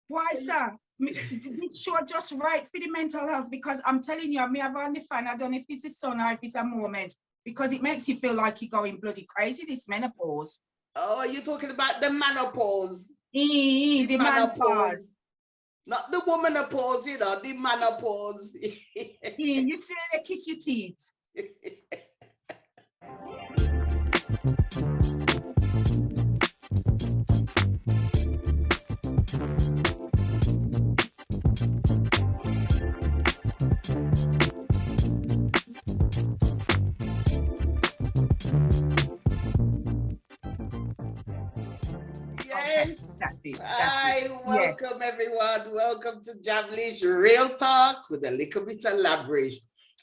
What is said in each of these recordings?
Why, sir? Sure, just right for the mental health, because I'm telling you, I may have only fan. I don't know if it's a son or if it's a moment, because it makes you feel like you're going bloody crazy, this menopause. Oh, you're talking about the menopause. The menopause. Not the womanopause, you know, the menopause. You still kiss your teeth. Yes. Okay, Hi, welcome everyone. Welcome to Jamlish Real Talk with a little bit of Labrish.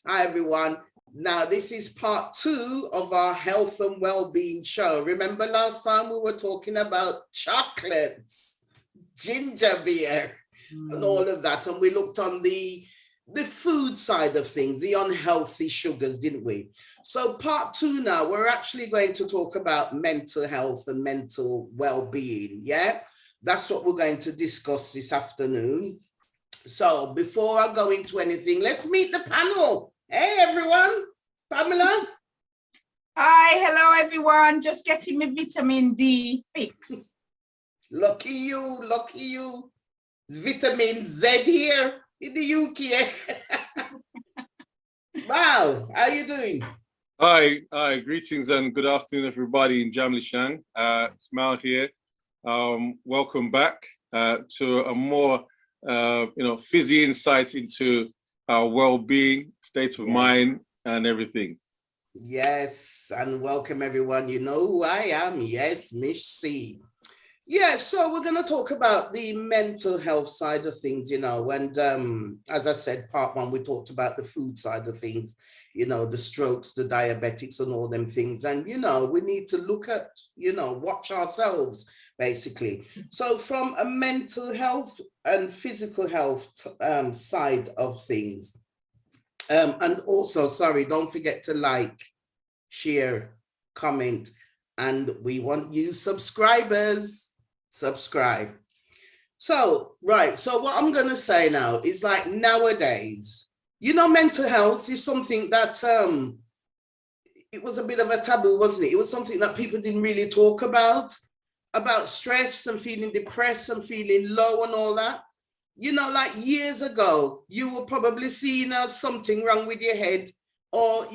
Hi everyone. Now this is part 2 of our health and well-being show. Remember last time we were talking about chocolates, ginger beer, and all of that, and we looked on the food side of things, the unhealthy sugars, didn't we? So part 2 now, we're actually going to talk about mental health and mental well-being. Yeah, that's what we're going to discuss this afternoon. So before I go into anything, let's meet the panel. Hey everyone, Pamela. Hi, hello everyone. Just getting my vitamin D fix. Lucky you, lucky you. Vitamin Z here in the UK. Wow, how are you doing? Hi, greetings and good afternoon, everybody in Jamlish. It's Mal here. Welcome back to a more, fizzy insight into our well-being, state of mind, and everything. Yes, and welcome everyone. You know who I am. Yes, Mish C. Yeah, so we're going to talk about the mental health side of things, and as I said, part 1, we talked about the food side of things, the strokes, the diabetics and all them things. And, we need to look at, watch ourselves, basically. So from a mental health and physical health side of things, and also, sorry, don't forget to like, share, comment, and we want you subscribers. Subscribe. So, right. So what I'm going to say now is like nowadays, mental health is something that it was a bit of a taboo, wasn't it? It was something that people didn't really talk about stress and feeling depressed and feeling low and all that. Like years ago, you were probably seen as something wrong with your head, or,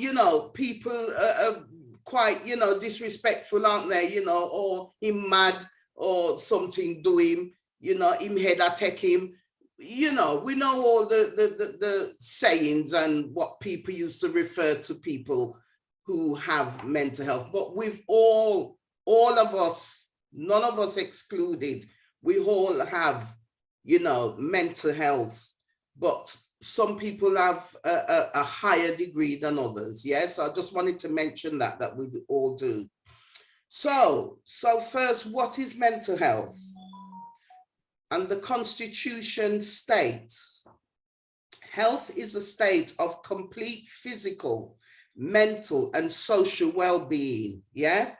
people are quite, disrespectful, aren't they? Or him mad, or something do him, him head attack him. We know all the sayings and what people used to refer to people who have mental health. But we've all of us, none of us excluded, we all have, mental health, but some people have a higher degree than others. Yes, I just wanted to mention that we all do. So first, what is mental health? And the Constitution states, health is a state of complete physical, mental, and social well-being, yeah?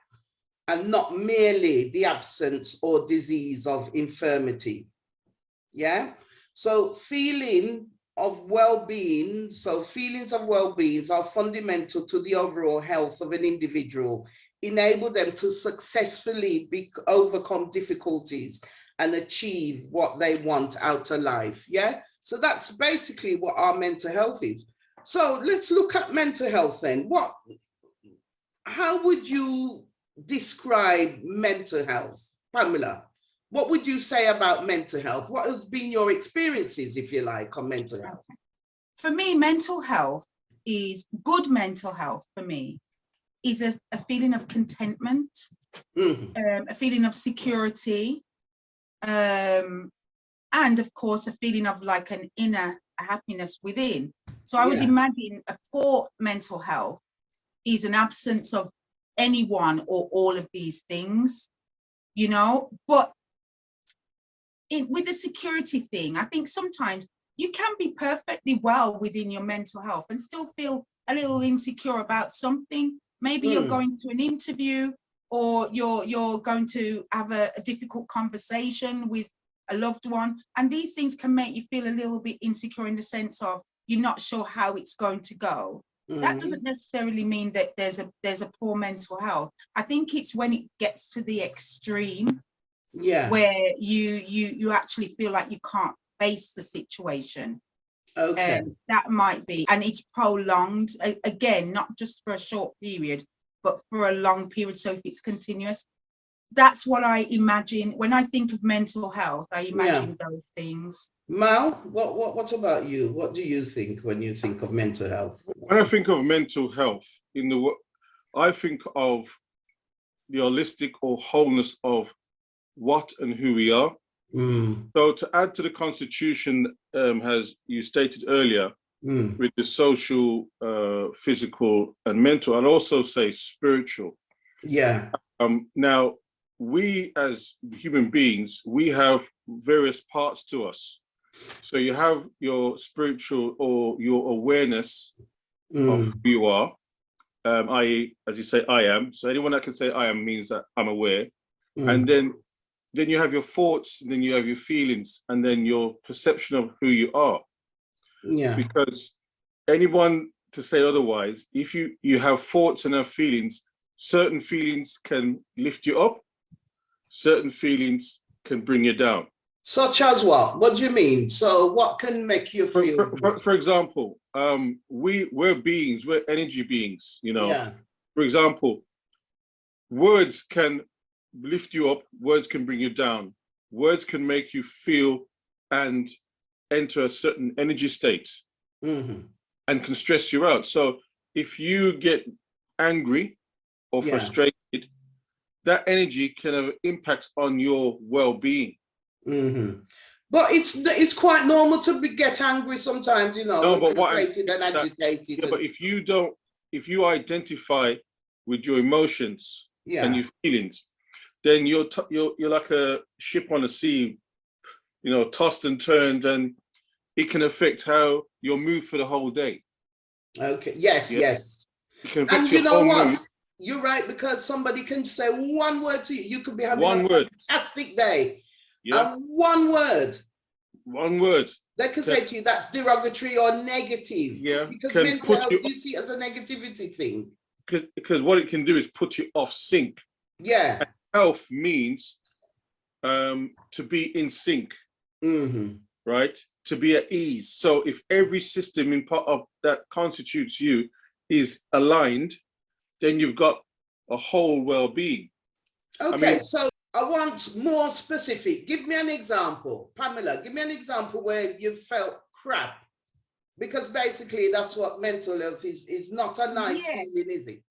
And not merely the absence or disease of infirmity, yeah? So feelings of well-being are fundamental to the overall health of an individual, enable them to successfully overcome difficulties and achieve what they want out of life. Yeah, so that's basically what our mental health is. So let's look at mental health then. How would you describe mental health, Pamela? What would you say about mental health? What has been your experiences, if you like, on mental health? For me, mental health is good. Mental health for me is a feeling of contentment, a feeling of security, and of course, a feeling of like an inner happiness within. So I would imagine a poor mental health is an absence of any one or all of these things, but with the security thing, I think sometimes you can be perfectly well within your mental health and still feel a little insecure about something. Maybe you're going to an interview, or you're going to have a difficult conversation with a loved one. And these things can make you feel a little bit insecure in the sense of you're not sure how it's going to go. That doesn't necessarily mean that there's a poor mental health. I think it's when it gets to the extreme, where you actually feel like you can't face the situation. Okay. That might be, and it's prolonged, again, not just for a short period, but for a long period. So if it's continuous, that's what I imagine when I think of mental health. I imagine those things. Mal, what about you? What do you think when you think of mental health? When I think of mental health, I think of the holistic or wholeness of what and who we are. So to add to the Constitution, as you stated earlier, with the social, physical, and mental, I'd also say spiritual. Yeah. Now, we as human beings, we have various parts to us. So you have your spiritual or your awareness of who you are, i.e., as you say, I am. So anyone that can say I am means that I'm aware. And then you have your thoughts, and then you have your feelings, and then your perception of who you are. Yeah. Because anyone to say otherwise, if you have thoughts and have feelings, certain feelings can lift you up, certain feelings can bring you down. Such as what? What do you mean? So what can make you feel? For example, we're beings, we're energy beings, you know. Yeah. For example, words can lift you up, words can bring you down, words can make you feel and enter a certain energy state and can stress you out. So if you get angry or frustrated, that energy can have an impact on your well-being. But it's quite normal to get angry sometimes, you know, no, but frustrated and agitated. But if you identify with your emotions and your feelings, then you're like a ship on the sea, you know, tossed and turned, and it can affect how you're moved for the whole day. Okay. Yes. It can affect and your you know whole what? mood. You're right, because somebody can say one word to you. You could be having One a word. fantastic day. Yeah. And one word. They can say to you that's derogatory or negative. Yeah. Because mental health you see as a negativity thing. Because what it can do is put you off sync. Yeah. And health means to be in sync. Right? To be at ease. So if every system in part of that constitutes you is aligned, then you've got a whole well-being. Okay, so I want more specific. Give me an example. Pamela, give me an example where you felt crap. Because basically that's what mental health is. It's not a nice feeling, is it?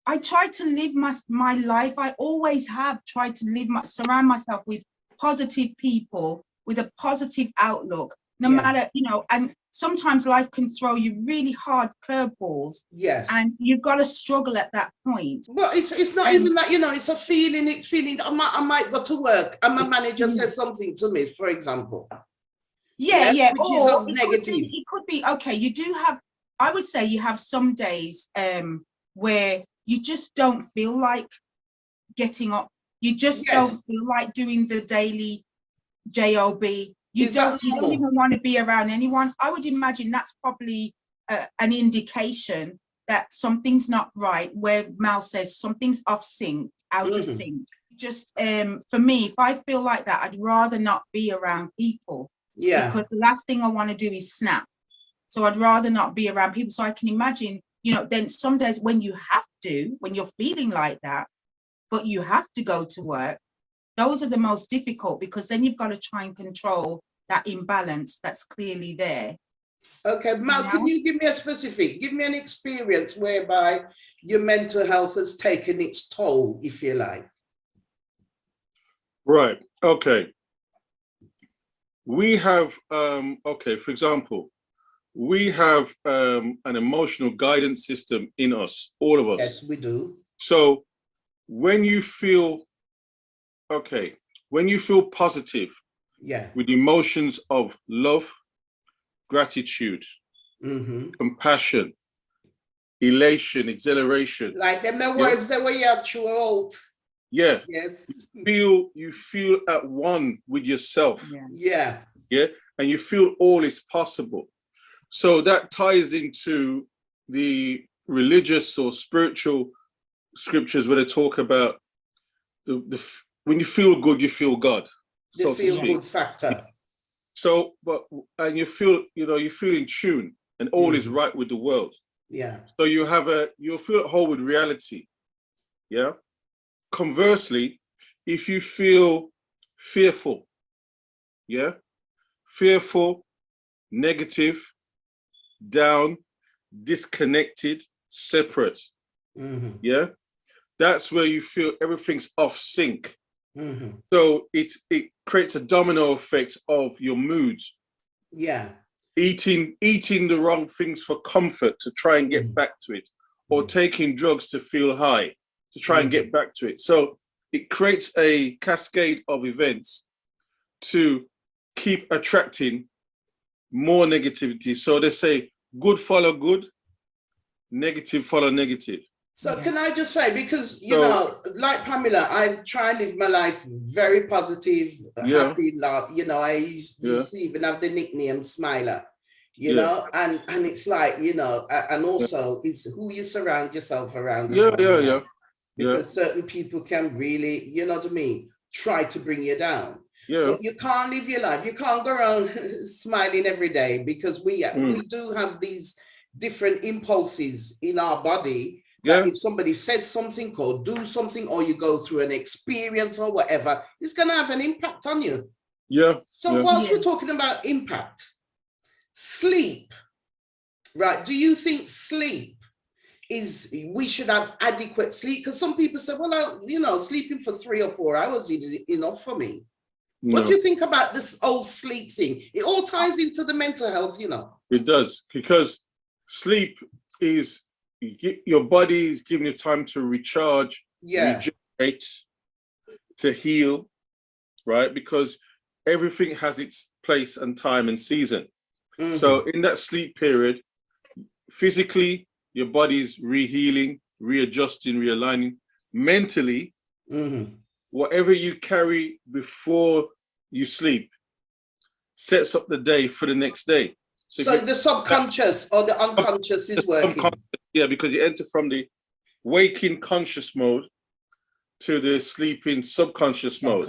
I try to live my life. I always have tried to surround myself with positive people, with a positive outlook, no matter, you know, and sometimes life can throw you really hard curveballs. Yes. And you've got to struggle at that point. But it's not even that, you know, it's a feeling, I might go to work and my manager says something to me, for example. Which is of negative. It could be, okay, you do have, I would say you have some days where you just don't feel like getting up. You just don't feel like doing the daily job. You don't even want to be around anyone. I would imagine that's probably an indication that something's not right, where Mal says something's off sync, out of sync. Just for me, if I feel like that, I'd rather not be around people. Because the last thing I want to do is snap. So I'd rather not be around people. So I can imagine, you know, then some days when you have to, when you're feeling like that, but you have to go to work, those are the most difficult, because then you've got to try and control that imbalance that's clearly there. Okay, Mal, can you give me a specific, give me an experience whereby your mental health has taken its toll, if you like? Right, okay. We have, for example, we have an emotional guidance system in us, all of us. Yes, we do. So when you feel, when you feel positive, with emotions of love, gratitude, compassion, elation, exhilaration. Like them the words that were your throat. Yeah. Yes. You feel at one with yourself. Yeah. Yeah. And you feel all is possible. So that ties into the religious or spiritual scriptures where they talk about when you feel good, you feel God. The feel good factor. So, and you feel in tune and all is right with the world. Yeah. So you'll feel at home with reality. Yeah. Conversely, if you feel fearful, fearful, negative, down, disconnected, separate, that's where you feel everything's off sync. So it creates a domino effect of your moods. Yeah. Eating the wrong things for comfort to try and get back to it, or taking drugs to feel high to try and get back to it. So it creates a cascade of events to keep attracting more negativity. So they say good follow good, negative follow negative. So can I just say, because, you know, like Pamela, I try and live my life very positive, happy, love, you know, I used to even have the nickname Smiler, you know, and it's like, you know, and also it's who you surround yourself around as well. Because certain people can really, you know what I mean, try to bring you down. But you can't live your life. You can't go around smiling every day, because we do have these different impulses in our body. That if somebody says something or do something, or you go through an experience or whatever, it's going to have an impact on you. So whilst we're talking about impact, sleep, right? Do you think sleep we should have adequate sleep? Because some people say, well, you know, sleeping for 3 or 4 hours is enough for me. What do you think about this old sleep thing? It all ties into the mental health, you know. It does, because sleep is, your body is giving you time to recharge, regenerate, to heal, right? Because everything has its place and time and season. So in that sleep period, physically, your body's re-healing, readjusting, realigning. Mentally, whatever you carry before you sleep sets up the day for the next day. So the subconscious or the unconscious is working. Yeah, because you enter from the waking conscious mode to the sleeping subconscious mode.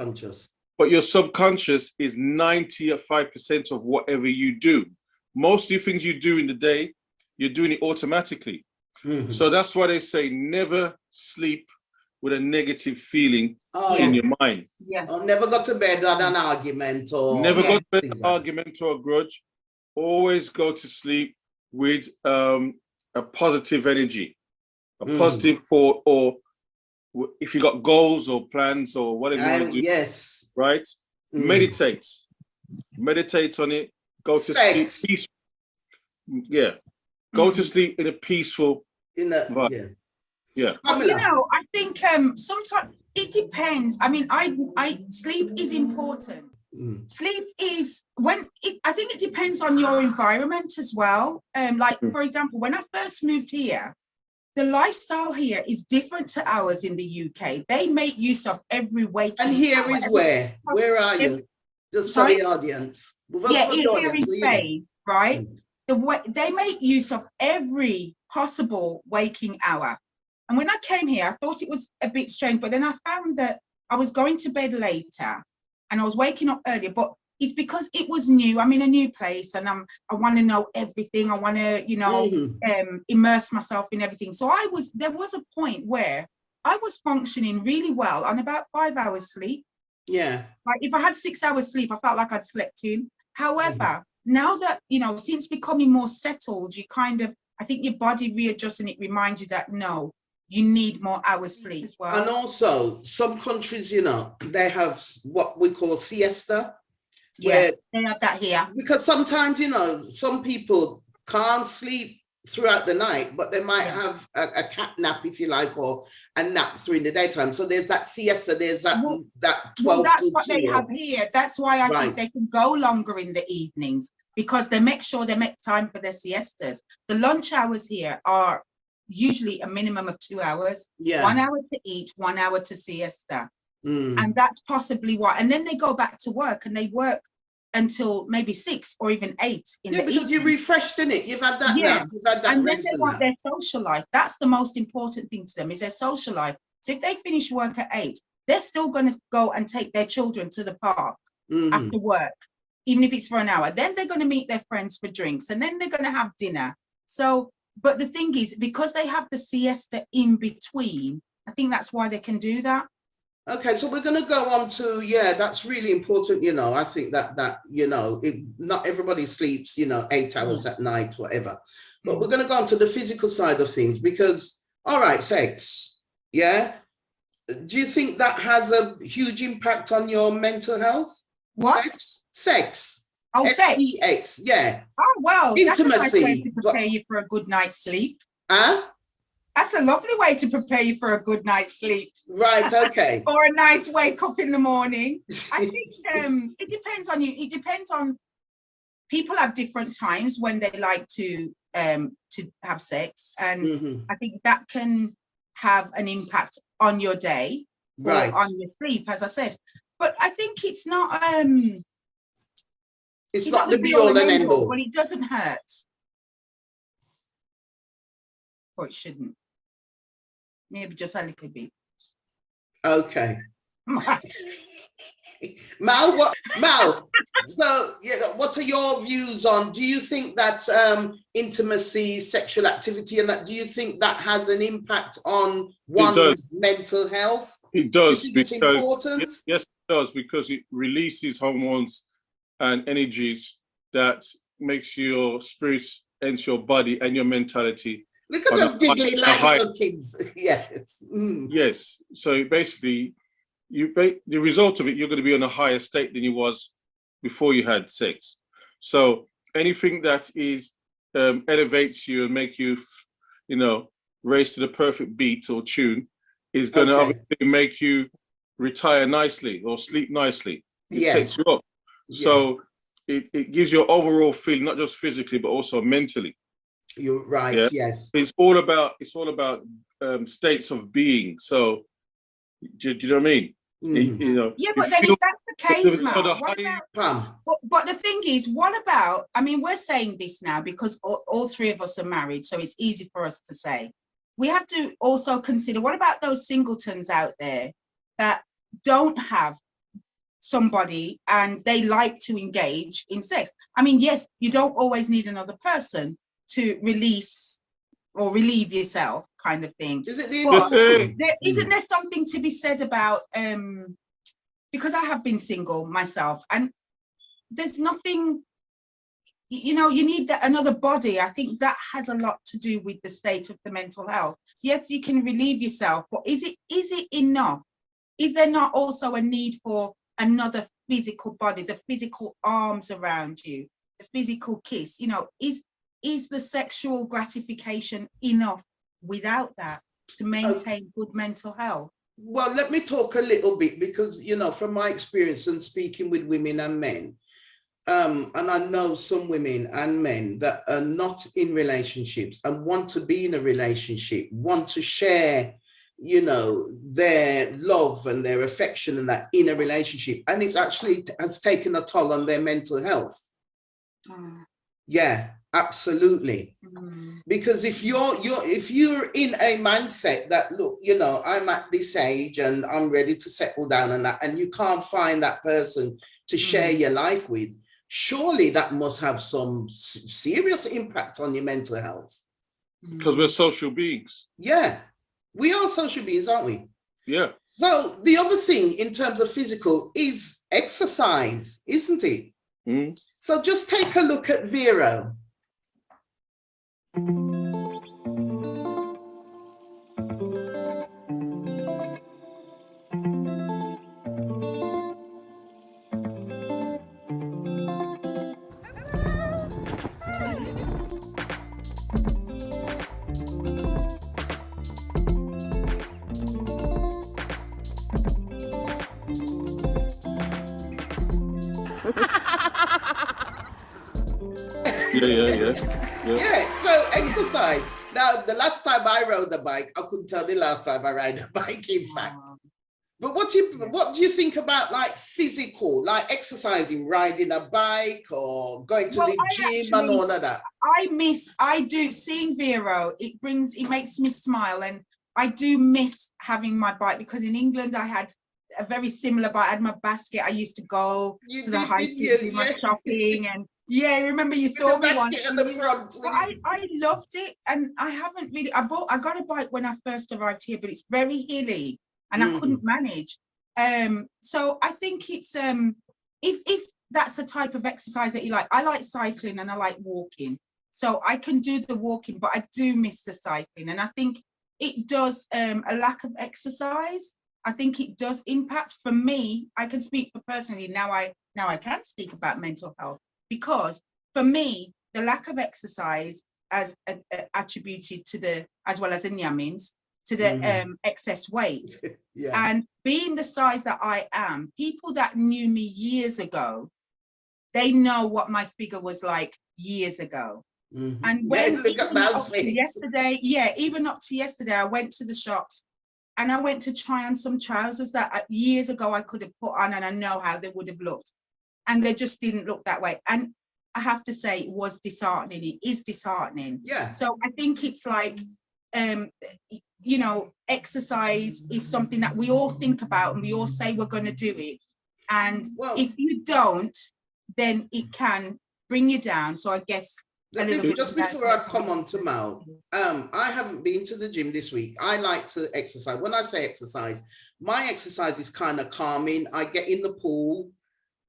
But your subconscious is 95% of whatever you do. Most of the things you do in the day, you're doing it automatically. So that's why they say never sleep with a negative feeling in your mind. Or never go to bed with an argument, or never go to bed with an argument or a grudge. Always go to sleep with a positive energy, a positive thought, or if you got goals or plans or whatever you want to do, right? Meditate on it. Go to sleep peaceful. Go to sleep in a peaceful vibe. Well, you know, I think sometimes it depends. I mean, I sleep is important. Sleep is I think it depends on your environment as well. Like, for example, when I first moved here, the lifestyle here is different to ours in the UK. They make use of every waking And here hour. is where are you? Just for the audience. Here in Spain, right? They make use of every possible waking hour. And when I came here, I thought it was a bit strange, but then I found that I was going to bed later and I was waking up earlier, but it's because it was new. I'm in a new place and I want to know everything. I want to, you know, immerse myself in everything. So there was a point where I was functioning really well on about 5 hours sleep. Like if I had 6 hours sleep, I felt like I'd slept in. However, now that, you know, since becoming more settled, you kind of, I think your body readjusts and it reminds you that, no, you need more hours sleep as well. And also some countries, you know, they have what we call siesta. Where they have that here. Because sometimes, you know, some people can't sleep throughout the night, but they might have a cat nap, if you like, or a nap during the daytime. So there's that siesta, there's that 12 that's to what 2. they have here. That's why I think they can go longer in the evenings, because they make sure they make time for their siestas. The lunch hours here are usually a minimum of 2 hours. Yeah. 1 hour to eat, 1 hour to siesta. Mm. And that's possibly why. And then they go back to work and they work until maybe 6 or even 8 in the because evening. you're refreshed in it. You've had that Yeah. now. You've had that And then rest they and want that. their social life. That's the most important thing to them, is their social life. So if they finish work at 8, they're still going to go and take their children to the park after work, even if it's for an hour. Then they're going to meet their friends for drinks, and then they're going to have dinner. So, but the thing is, because they have the siesta in between, I think that's why they can do that. Okay, so we're going to go on to, that's really important. I think that not everybody sleeps, 8 hours at night, whatever. But we're going to go on to the physical side of things, because, all right, sex, yeah. Do you think that has a huge impact on your mental health? What? Sex. Oh, sex. S-E-X, yeah. Oh, well, Intimacy. that's a nice way to prepare you for a good night's sleep. Huh? That's a lovely way to prepare you for a good night's sleep. Right, okay. Or a nice wake up in the morning. I think it depends on you. It depends on, people have different times when they like to have sex. And I think that can have an impact on your day, right, or on your sleep, as I said. But I think it's not it's not the be all and end all. But it doesn't hurt. Or it shouldn't. Maybe just a little bit. Okay. Mal, so what are your views on, do you think that intimacy, sexual activity, and that, do you think that has an impact on one's mental health? It does. Do you think it's important? Yes, it does, because it releases hormones and energies that makes your spirit enter your body and your mentality. Look at us giggling like little kids. Yes. Yes. So basically, the result of it, you're going to be on a higher state than you was before you had sex. So anything that is elevates you and make you, race to the perfect beat or tune is going to obviously make you retire nicely or sleep nicely. It sets you up. So it gives you an overall feeling, not just physically, but also mentally. You're right. Yes. It's all about states of being. So do you know what I mean? Yeah, but then if that's the case, Mal, but the thing is, what about, I mean, we're saying this now because all three of us are married, so it's easy for us to say. We have to also consider, what about those singletons out there that don't have somebody and they like to engage in sex? I mean, yes, you don't always need another person to release or relieve yourself, kind of thing. Is it isn't there something to be said about, because I have been single myself, and there's nothing, you need another body. I think that has a lot to do with the state of the mental health. Yes, you can relieve yourself, but is it enough? Is there not also a need for another physical body, the physical arms around you, the physical kiss? Is the sexual gratification enough without that to maintain good mental health? Well, let me talk a little bit, because, from my experience and speaking with women and men, and I know some women and men that are not in relationships and want to be in a relationship, want to share, their love and their affection and that in a relationship. And it's actually has taken a toll on their mental health. Yeah. Absolutely. Because if you're in a mindset that, look, I'm at this age and I'm ready to settle down and that, and you can't find that person to share your life with, surely that must have some serious impact on your mental health. Because we're social beings. Yeah, we are social beings, aren't we? Yeah. So the other thing in terms of physical is exercise, isn't it? So just take a look at Vero. Yeah. Yeah, so exercise. Now, the last time I rode the bike, I couldn't tell the last time I ride a bike, in fact. But what do you think about like physical, like exercising, riding a bike or going to the gym and all of that? I do seeing Vero, it makes me smile, and I do miss having my bike, because in England I had a very similar bike. I had my basket. I used to go to the high street to do my shopping, and I remember you saw me once. At the front. I loved it, and I haven't really. I got a bike when I first arrived here, but it's very hilly, and I couldn't manage. So I think it's if that's the type of exercise that you like. I like cycling and I like walking, so I can do the walking, but I do miss the cycling, and I think it does a lack of exercise. I think it does impact. For me, I can speak for personally, now I can speak about mental health, because for me, the lack of exercise as attributed to the, as well as in Yamins, to the excess weight. And being the size that I am, people that knew me years ago, they know what my figure was like years ago. And when even up to yesterday, I went to the shops and I went to try on some trousers that years ago I could have put on, and I know how they would have looked, and they just didn't look that way. And I have to say, it was disheartening. It is disheartening. So I think it's like, you know, exercise is something that we all think about and we all say we're going to do it. And if you don't, then it can bring you down. So I guess just before I come on to Mal, I haven't been to the gym this week. I like to exercise. When I say exercise, my exercise is kind of calming. I get in the pool,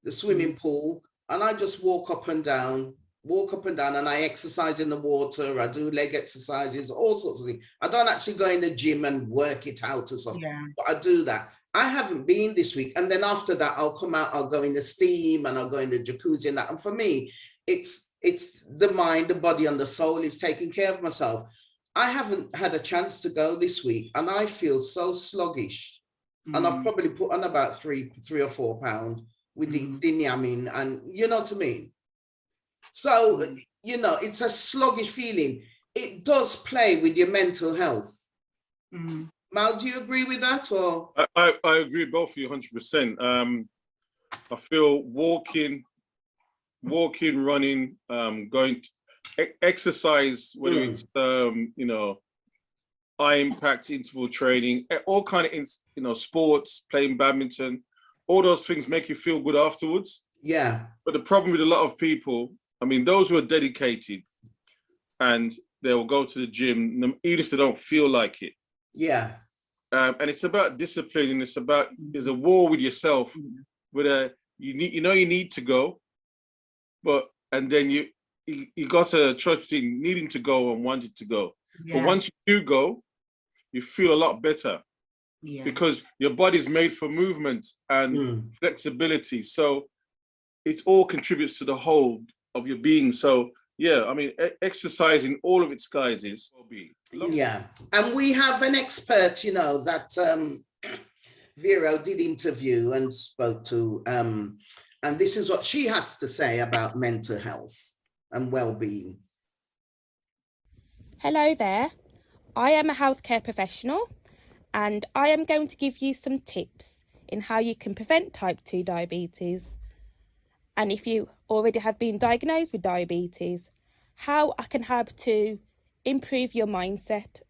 the swimming pool, and I just walk up and down, and I exercise in the water. I do leg exercises, all sorts of things. I don't actually go in the gym and work it out or something, but I do that. I haven't been this week. And then after that, I'll come out, I'll go in the steam and I'll go in the jacuzzi and that. And for me, it's the mind, the body and the soul is taking care of myself. I haven't had a chance to go this week and I feel so sluggish. And I've probably put on about 3 or 4 pounds with the yamin, and you know what I mean? So, you know, it's a sluggish feeling. It does play with your mental health. Mal, do you agree with that? Or I agree with both of you 100%. I feel walking, running, going to exercise, whether it's you know, high impact interval training, all kind of you know, sports, playing badminton, all those things make you feel good afterwards. But the problem with a lot of people, I mean, those who are dedicated and they will go to the gym even if they don't feel like it. And it's about discipline, and it's about, there's a war with yourself, where you need to go, and then you got a choice between needing to go and wanting to go. But once you do go, you feel a lot better, because your body's made for movement and flexibility. So it all contributes to the whole of your being. So yeah, I mean, exercise in all of its guises. And we have an expert, you know, that Vero did interview and spoke to, and this is what she has to say about mental health and well-being. Hello there, I am a healthcare professional and I am going to give you some tips in how you can prevent type 2 diabetes. And if you already have been diagnosed with diabetes, how I can help to improve your mindset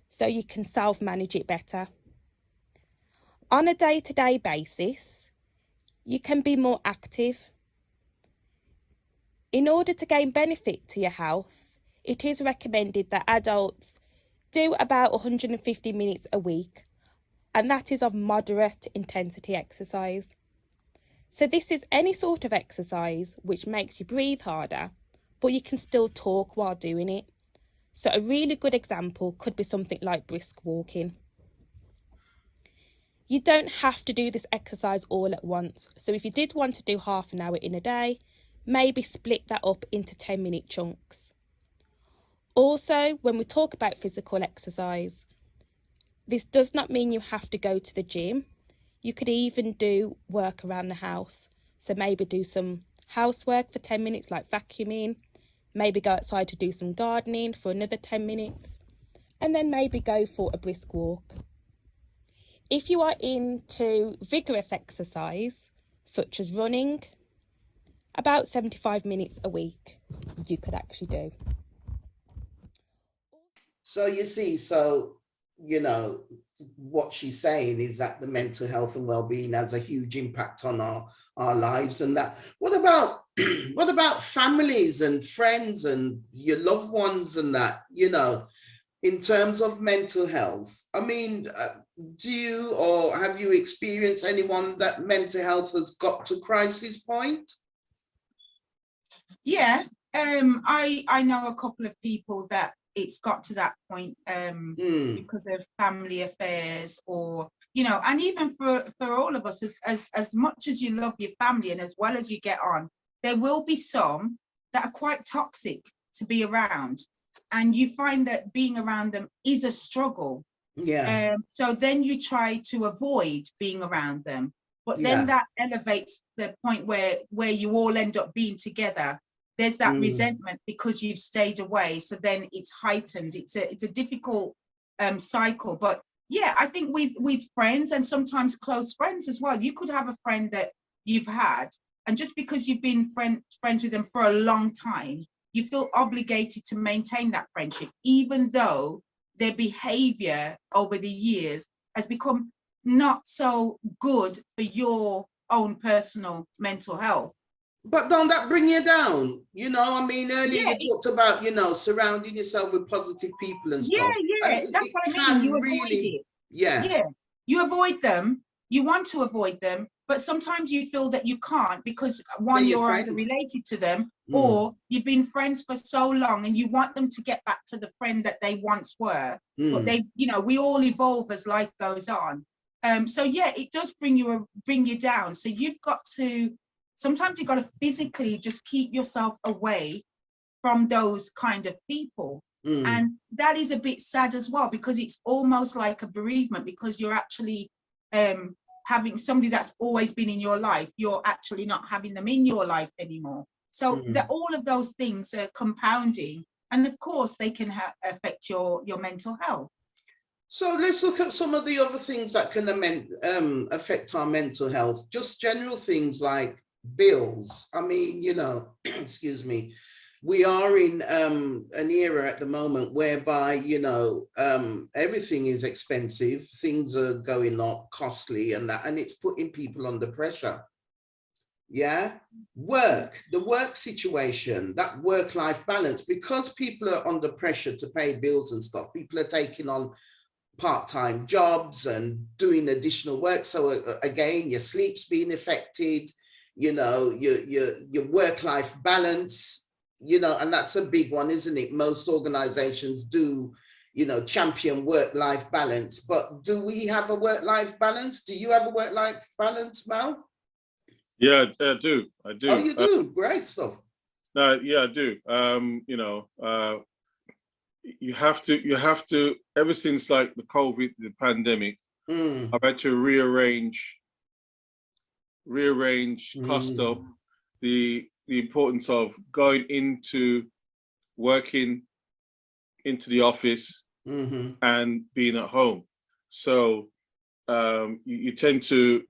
so you can self-manage it better. On a day-to-day basis, you can be more active. In order to gain benefit to your health, it is recommended that adults do about 150 minutes a week, and that is of moderate intensity exercise. So this is any sort of exercise which makes you breathe harder, but you can still talk while doing it. So a really good example could be something like brisk walking. You don't have to do this exercise all at once. So if you did want to do half an hour in a day, maybe split that up into 10-minute chunks. Also, when we talk about physical exercise, this does not mean you have to go to the gym. You could even do work around the house. So maybe do some housework for 10 minutes, like vacuuming, maybe go outside to do some gardening for another 10 minutes. and then maybe go for a brisk walk. If you are into vigorous exercise, such as running, about 75 minutes a week you could actually do. So you see, you know, what she's saying is that the mental health and well-being has a huge impact on our lives. And that, what about what about families and friends and your loved ones and that, you know, in terms of mental health? I mean, do you or have you experienced anyone that mental health has got to crisis point? Yeah, I know a couple of people that it's got to that point because of family affairs, or, you know, and even for all of us, as much as you love your family and as well as you get on, there will be some that are quite toxic to be around, and you find that being around them is a struggle. Yeah. So then you try to avoid being around them, but then that elevates the point where you all end up being together. There's that resentment because you've stayed away, so then it's heightened. It's a difficult cycle. But yeah, I think with friends, and sometimes close friends as well, you could have a friend that you've had, and just because you've been friends with them for a long time, you feel obligated to maintain that friendship, even though their behavior over the years has become not so good for your own personal mental health. But don't that bring you down? You know, I mean, earlier Yeah, you talked about, you know, surrounding yourself with positive people and stuff. Yeah, And that's it what I can mean. You really, avoid it. yeah. Yeah, you avoid them. You want to avoid them, but sometimes you feel that you can't because one, you're either related to them, or you've been friends for so long and you want them to get back to the friend that they once were. But they, you know, we all evolve as life goes on. So yeah, it does bring you down. So you've got to, sometimes you've got to physically just keep yourself away from those kind of people. And that is a bit sad as well, because it's almost like a bereavement, because you're actually having somebody that's always been in your life, you're actually not having them in your life anymore. So that all of those things are compounding, and of course they can affect your mental health. So let's look at some of the other things that can affect our mental health. Just general things like bills. I mean, you know, excuse me, we are in an era at the moment whereby, you know, everything is expensive, things are going up, costly, and that, and it's putting people under pressure. Yeah, the work situation, that work-life balance, because people are under pressure to pay bills and stuff, people are taking on part-time jobs and doing additional work. So again, your sleep's being affected, you know, your work-life balance, you know, and that's a big one, isn't it? Most organizations do, you know, champion work-life balance, but do we have a work-life balance? Do you have a work-life balance, Mal? Yeah, I do. Oh, you do? Great stuff. Yeah, I do. You know, you have to, ever since like the COVID, the pandemic, I've had to rearrange custom, the importance of going into working into the office and being at home. So you tend to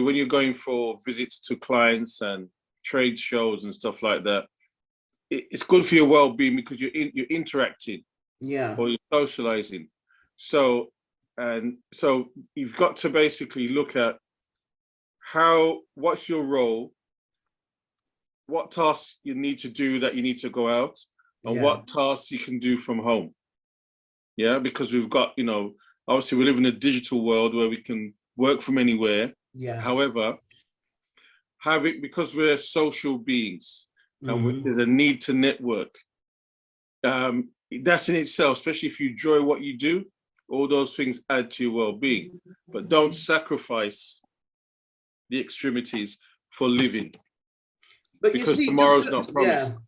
when you're going for visits to clients and trade shows and stuff like that, it's good for your well-being because you're interacting, or you're socializing. So you've got to basically look at what's your role, what tasks you need to do that you need to go out, and what tasks you can do from home. Yeah, because we've got, you know, obviously we live in a digital world where we can work from anywhere. Yeah. However, because we're social beings and there's a need to network. That's in itself, especially if you enjoy what you do, all those things add to your well-being. But don't sacrifice the extremities for living. But because you see, tomorrow's not promised.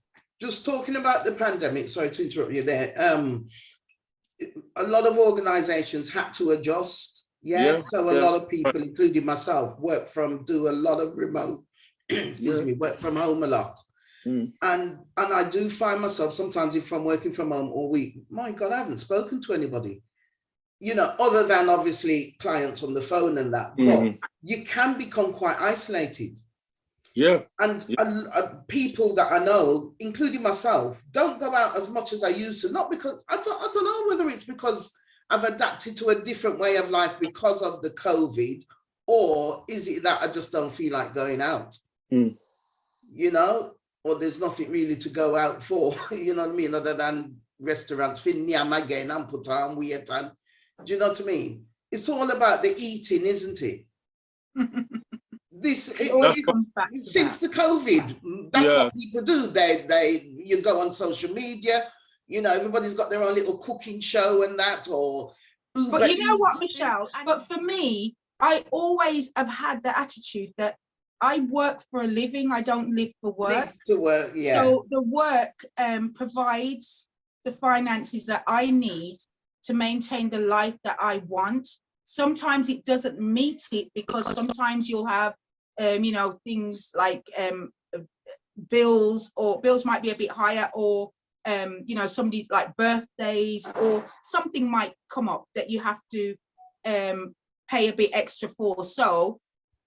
Just talking about the pandemic, sorry to interrupt you there. A lot of organizations had to adjust. So a lot of people, including myself, do a lot of remote, excuse me, work from home a lot. And I do find myself sometimes, if I'm working from home all week, my God, I haven't spoken to anybody, you know, other than obviously clients on the phone and that. But you can become quite isolated. Yeah. And people that I know, including myself, don't go out as much as I used to. Not because, I don't know whether it's because I've adapted to a different way of life because of the COVID, or is it that I just don't feel like going out? You know, or there's nothing really to go out for, you know what I mean, other than restaurants, again, and put on weird time. Do you know what I mean? It's all about the eating, isn't it? Since the COVID, that's what people do. You go on social media, you know, everybody's got their own little cooking show and that, or Uber But you know Eats. what, Michelle? But for me, I always have had the attitude that I work for a living. I don't live for work. Live to work, yeah. So the work provides the finances that I need to maintain the life that I want. Sometimes it doesn't meet it, because sometimes you'll have, you know, things like bills might be a bit higher, or you know, somebody like birthdays, or something might come up that you have to pay a bit extra for. So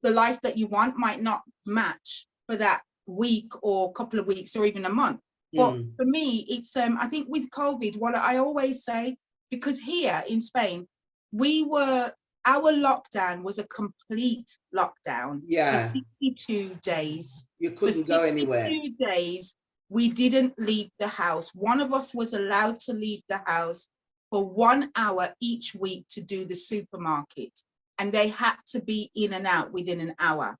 the life that you want might not match for that week or couple of weeks or even a month. But for me, it's I think with COVID, what I always say, because here in Spain, our lockdown was a complete lockdown. Yeah. For 62 days. You couldn't go anywhere. 2 days, we didn't leave the house. One of us was allowed to leave the house for 1 hour each week to do the supermarket. And they had to be in and out within an hour.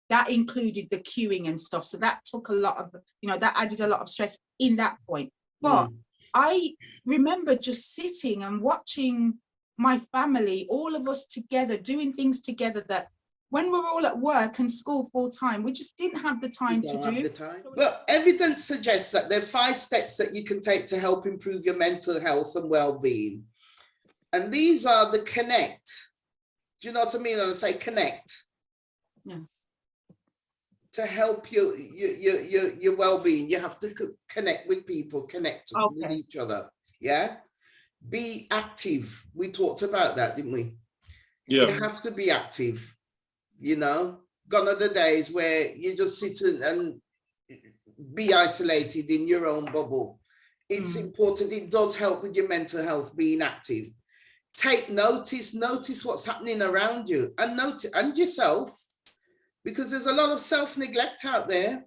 That included the queuing and stuff. So that took a lot of, you know, that added a lot of stress in that point. But I remember just sitting and watching my family, all of us together, doing things together that when we're all at work and school full time, we just didn't have the time to do. Well, evidence suggests that there are 5 steps that you can take to help improve your mental health and well-being. And these are the connect. Do you know what I mean? When I say connect. Yeah. To help your well-being, you have to connect with people, connect with each other. Yeah. Be active. We talked about that, didn't we? Yeah. You have to be active. You know, gone are the days where you just sit and be isolated in your own bubble. It's important. It does help with your mental health, being active. Take notice what's happening around you, and and yourself, because there's a lot of self-neglect out there.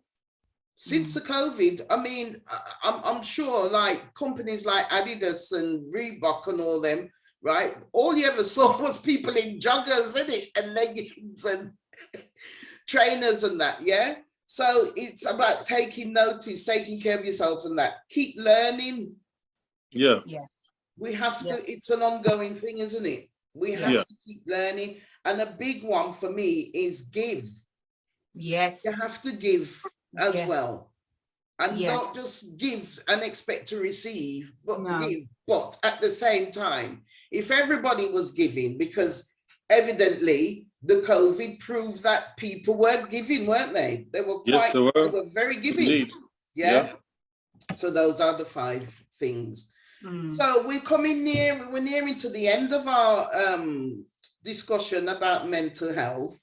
Since the COVID, I mean, I'm sure like companies like Adidas and Reebok and all them, right? All you ever saw was people in joggers, innit? And leggings and trainers and that, yeah? So it's about taking notice, taking care of yourself and that. Keep learning. Yeah. Yeah. We have to, it's an ongoing thing, isn't it? We have to keep learning. And a big one for me is give. Yes. You have to give as well. And don't just give and expect to receive, but give. But at the same time, if everybody was giving, because evidently the COVID proved that people were giving, weren't they? They were quite, they were very giving. Indeed. Yeah. So those are the 5 things. So we're nearing to the end of our discussion about mental health.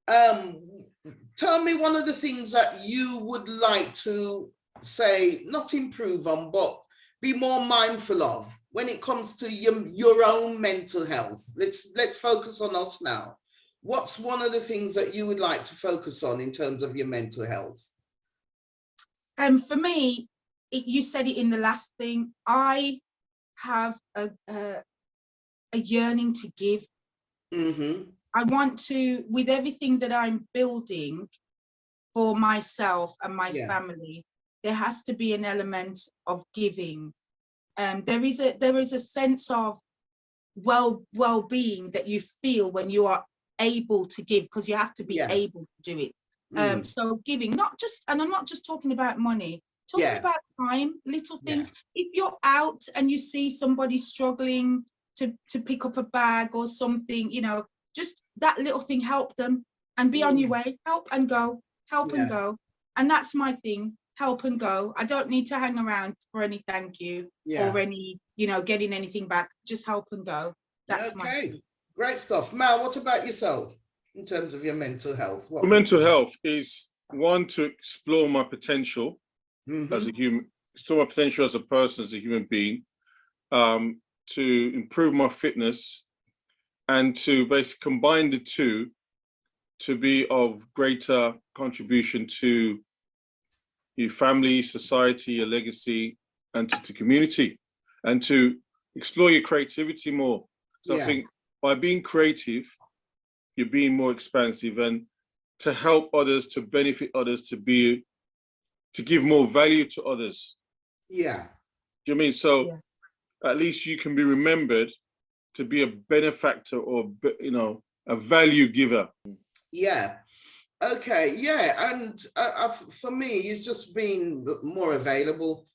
Tell me one of the things that you would like to say, not improve on, but be more mindful of when it comes to your own mental health. Let's focus on us now. What's one of the things that you would like to focus on in terms of your mental health? For me, you said it in the last thing. I have a yearning to give. I want to, with everything that I'm building for myself and my family, there has to be an element of giving. There is a sense of well-being that you feel when you are able to give, because you have to be able to do it. So giving, not just, and I'm not just talking about money, talking about time, little things. If you're out and you see somebody struggling to pick up a bag or something, you know, just that little thing, help them and be on your way, help and go, and that's my thing. help and go. I don't need to hang around for any thank you or any, getting anything back. Just help and go. That's okay. Great stuff. Mal, what about yourself in terms of your mental health? Mental health is one, to explore my potential as a human, explore my potential as a person, as a human being, to improve my fitness, and to basically combine the two to be of greater contribution to your family, society, your legacy, and to community, and to explore your creativity more. So I think by being creative, you're being more expansive, and to help others, to benefit others, to give more value to others. Yeah. Do you know what I mean? So at least you can be remembered to be a benefactor, or, a value giver. Yeah. Okay. Yeah. And for me, it's just being more available,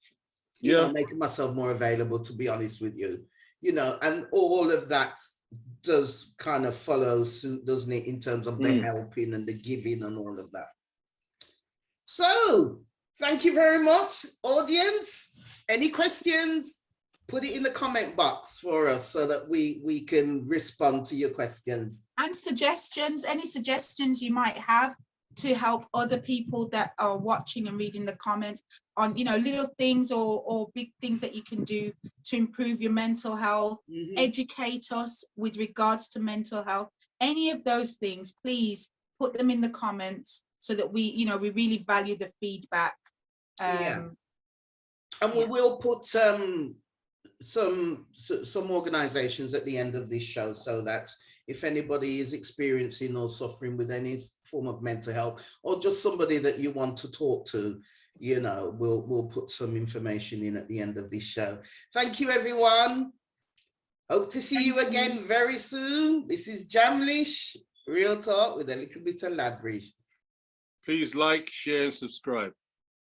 making myself more available, to be honest with you, and all of that does kind of follow suit, doesn't it, in terms of the helping and the giving and all of that. So thank you very much, audience. Any questions? Put it in the comment box for us so that we can respond to your questions. And suggestions, any suggestions you might have to help other people that are watching and reading the comments on, little things or big things that you can do to improve your mental health, educate us with regards to mental health. Any of those things, please put them in the comments so that we really value the feedback. And we will put some organizations at the end of this show, so that if anybody is experiencing or suffering with any form of mental health, or just somebody that you want to talk to, we'll put some information in at the end of this show. Thank you, everyone. Hope to see you again very soon. This is Jamlish, Real Talk with a little bit of Labrish. Please like, share, and subscribe.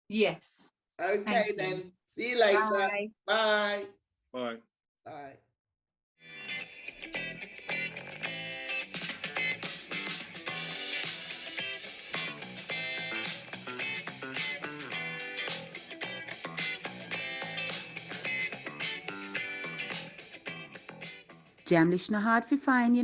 Yes. Okay, then. See you later. Bye. Bye. Bye. Bye. Jamlish no hard fi find,